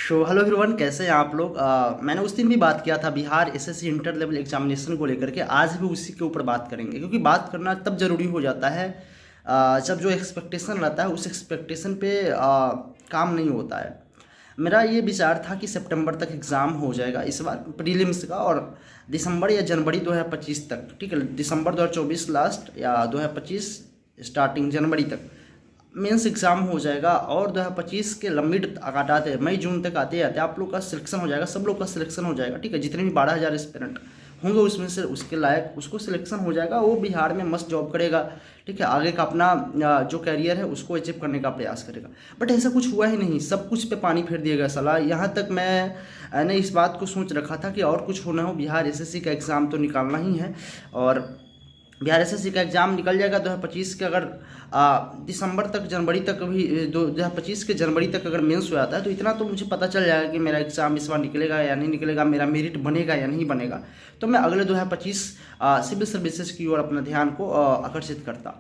Hello everyone, कैसे हैं आप लोग। मैंने उस दिन भी बात किया था Bihar SSC inter level examination को लेकर के। आज भी उसी के ऊपर बात करेंगे, क्योंकि बात करना तब ज़रूरी हो जाता है जब जो एक्सपेक्टेशन रहता है उस एक्सपेक्टेशन पे काम नहीं होता है। मेरा ये विचार था कि सितंबर तक एग्ज़ाम हो जाएगा इस बार प्रीलिम्स का, और दिसंबर या जनवरी 2025 तक, ठीक है, दिसंबर 2024 लास्ट या 2025 स्टार्टिंग जनवरी तक मेंस एग्ज़ाम हो जाएगा। और 2025 के लंबी आते आते मई जून तक आते आते आप लोग का सिलेक्शन हो जाएगा, सब लोग का सिलेक्शन हो जाएगा, ठीक है। जितने भी 12,000 एस्पिरेंट होंगे उसमें से उसके लायक उसको सिलेक्शन हो जाएगा, वो बिहार में मस्त जॉब करेगा, ठीक है। आगे का अपना जो कैरियर है उसको अचीव करने का प्रयास करेगा। बट ऐसा कुछ हुआ ही नहीं, सब कुछ पे पानी फेर दिया गया साला। यहाँ तक मैंने इस बात को सोच रखा था कि और कुछ होना हो, बिहार एसएससी का एग्ज़ाम तो निकालना ही है, और बिहार एसएससी का एग्ज़ाम निकल जाएगा 2025 के। अगर दिसंबर तक जनवरी तक भी 2025 के जनवरी तक अगर मेंस हो जाता है तो इतना तो मुझे पता चल जाएगा कि मेरा एग्ज़ाम इस बार निकलेगा या नहीं निकलेगा, मेरा मेरिट बनेगा या नहीं बनेगा। तो मैं अगले 2025 सिविल सर्विसेज की ओर अपना ध्यान को आकर्षित करता।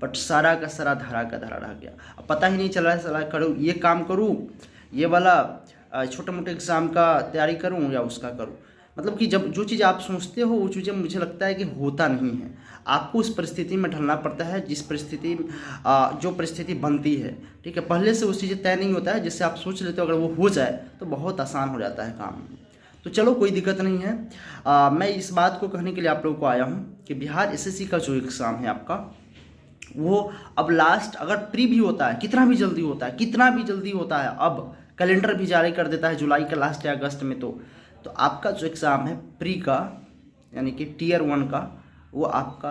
बट सारा का सारा धरा का धरा रह गया। अब पता ही नहीं चला है साला करूँ ये काम करूँ, ये वाला छोटे मोटे एग्ज़ाम का तैयारी करूँ या उसका करूँ। मतलब कि जब जो चीज़ आप सोचते हो वो चीज़ें मुझे लगता है कि होता नहीं है। आपको उस परिस्थिति में ढलना पड़ता है जिस परिस्थिति जो परिस्थिति बनती है, ठीक है। पहले से उस चीज़ें तय नहीं होता है, जिससे आप सोच लेते हो अगर वो हो जाए तो बहुत आसान हो जाता है काम। तो चलो कोई दिक्कत नहीं है। मैं इस बात को कहने के लिए आप लोगों को आया हूँ कि बिहार एसएससी का जो एग्ज़ाम है आपका, वो अब लास्ट अगर प्री भी होता है, कितना भी जल्दी होता है, कितना भी जल्दी होता है, अब कैलेंडर भी जारी कर देता है जुलाई का लास्ट या अगस्त में, तो आपका जो एग्ज़ाम है प्री का यानी कि टीयर 1 का, वो आपका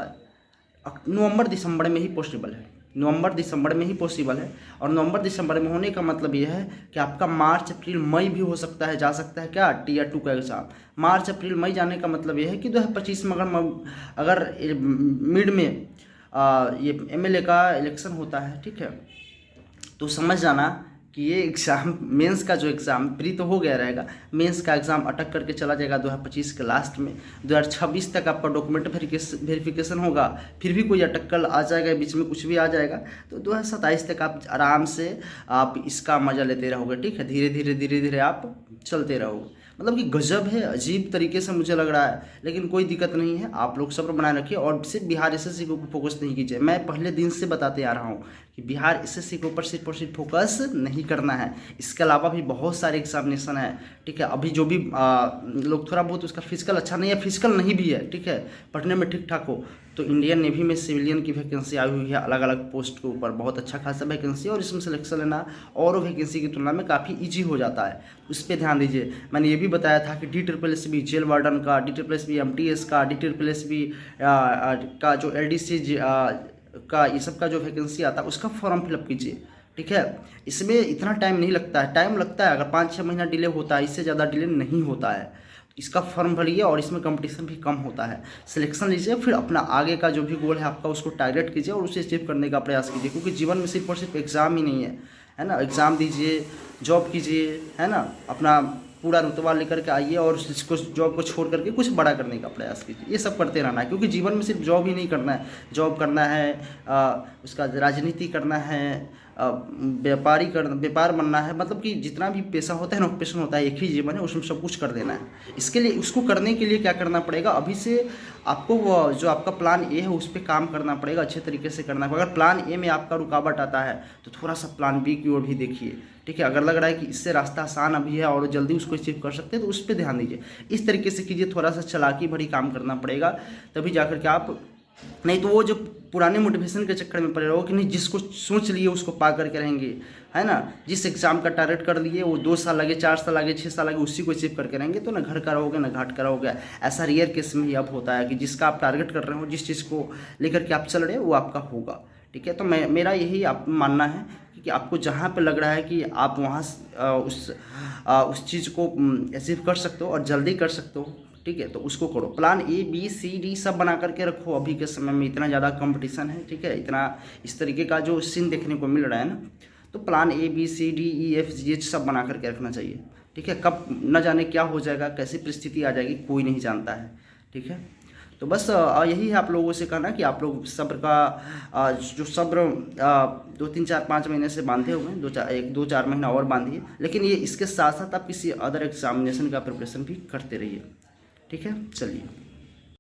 नवंबर दिसंबर में ही पॉसिबल है। नवंबर दिसंबर में ही पॉसिबल है। और नवंबर दिसंबर में होने का मतलब यह है कि आपका मार्च अप्रैल मई भी हो सकता है, जा सकता है क्या टीयर 2 का एग्ज़ाम। मार्च अप्रैल मई जाने का मतलब यह है कि 2025 में अगर मिड में ये एमएलए का इलेक्शन होता है, ठीक है, तो समझ जाना कि ये एग्ज़ाम मेंस का जो एग्ज़ाम प्री तो हो गया रहेगा, मेंस का एग्ज़ाम अटक करके चला जाएगा 2025 के लास्ट में। 2026 तक आपका डॉक्यूमेंट वेरिफिकेशन होगा, फिर भी कोई अटक्कल आ जाएगा, बीच में कुछ भी आ जाएगा, तो 2027 तक आप आराम से आप इसका मज़ा लेते रहोगे, ठीक है। धीरे धीरे आप चलते रहोगे। मतलब कि गजब है, अजीब तरीके से मुझे लग रहा है, लेकिन कोई दिक्कत नहीं है। आप लोग सब्र बनाए रखिए और सिर्फ बिहार एसएससी के ऊपर फोकस नहीं कीजिए। मैं पहले दिन से बताते आ रहा हूँ कि बिहार एसएससी के ऊपर सिर्फ और सिर्फ फोकस नहीं करना है, इसके अलावा भी बहुत सारे एग्जामिनेशन है, ठीक है। अभी जो भी लोग थोड़ा बहुत उसका फिजिकल अच्छा नहीं है, फिजिकल नहीं भी है, ठीक है, पढ़ने में ठीक ठाक हो, तो इंडियन नेवी में सिविलियन की वैकेंसी आई हुई है अलग अलग पोस्ट के ऊपर, बहुत अच्छा खासा वैकेंसी है, और इसमें सिलेक्शन लेना और वैकेंसी की तुलना में काफ़ी ईजी हो जाता है। उस पर ध्यान दीजिए। मैंने ये भी बताया था कि DSSB जेल वार्डन का, DSSB MTS का, DSSB का जो LDC का, ये सब का जो वैकेंसी आता है उसका फॉर्म फिलअप कीजिए, ठीक है। इसमें इतना टाइम नहीं लगता है, टाइम लगता है अगर 5-6 महीना डिले होता है, इससे ज़्यादा डिले नहीं होता है। इसका फॉर्म भरिए और इसमें कंपटीशन भी कम होता है। सिलेक्शन लीजिए, फिर अपना आगे का जो भी गोल है आपका उसको टारगेट कीजिए और उसे अचीव करने का प्रयास कीजिए, क्योंकि जीवन में सिर्फ और सिर्फ एग्ज़ाम ही नहीं है ना। एग्ज़ाम दीजिए, जॉब कीजिए, है ना, अपना पूरा रुतबा लेकर के आइए और इसको जॉब को छोड़ करके कुछ बड़ा करने का प्रयास कीजिए। ये सब करते रहना है, क्योंकि जीवन में सिर्फ जॉब ही नहीं करना है, जॉब करना है, उसका राजनीति करना है, व्यापार बनना है। मतलब कि जितना भी पैसा होता है ना, ऑक्यूपेशन होता है, एक ही जीवन है, उसमें सब कुछ कर देना है। इसके लिए उसको करने के लिए क्या करना पड़ेगा, अभी से आपको जो आपका प्लान ए है उस पर काम करना पड़ेगा, अच्छे तरीके से करना पड़ेगा। अगर प्लान ए में आपका रुकावट आता है तो थोड़ा सा प्लान बी की ओर भी देखिए, ठीक है। अगर लग रहा है कि इससे रास्ता आसान अभी है और जल्दी उसको अचीव कर सकते हैं तो उस पर ध्यान दीजिए। इस तरीके से कीजिए, थोड़ा सा चालाकी भरी काम करना पड़ेगा, तभी जाकर के आप, नहीं तो वो जो पुराने मोटिवेशन के चक्कर में पड़े रहो कि नहीं जिसको सोच लिए उसको पा करके रहेंगे, है ना। जिस एग्ज़ाम का टारगेट कर लिए वो 2 साल लगे, 4 साल लगे, 6 साल लगे, उसी को अचीव करके रहेंगे, तो ना घर का रहोगे ना घाट का रहोगे। ऐसा रेयर केस में ही अब होता है कि जिसका आप टारगेट कर रहे हो, जिस चीज़ को लेकर के आप चल रहे हो वो आपका होगा, ठीक है। तो मेरा यही आप मानना है कि आपको जहाँ पे लग रहा है कि आप वहाँ उस चीज़ को अचीव कर सकते हो और जल्दी कर सकते हो, ठीक है, तो उसको करो। Plan A B C D सब बना करके रखो। अभी के समय में इतना ज़्यादा कंपटीशन है, ठीक है, इतना इस तरीके का जो सीन देखने को मिल रहा है ना, तो plan A B C D E F G सब बना करके रखना चाहिए, ठीक है। कब न जाने क्या हो जाएगा, कैसी परिस्थिति आ जाएगी कोई नहीं जानता है, ठीक है। तो तो बस यही है आप लोगों से कहना कि आप लोग सब्र का जो सब्र 2 3 4 5 महीने से बांधे हुए हैं, 1 2 4 महीना और बांधिए, लेकिन ये इसके साथ साथ आप किसी अदर एग्जामिनेशन का प्रिपरेशन भी करते रहिए। ठीक है, चलिए।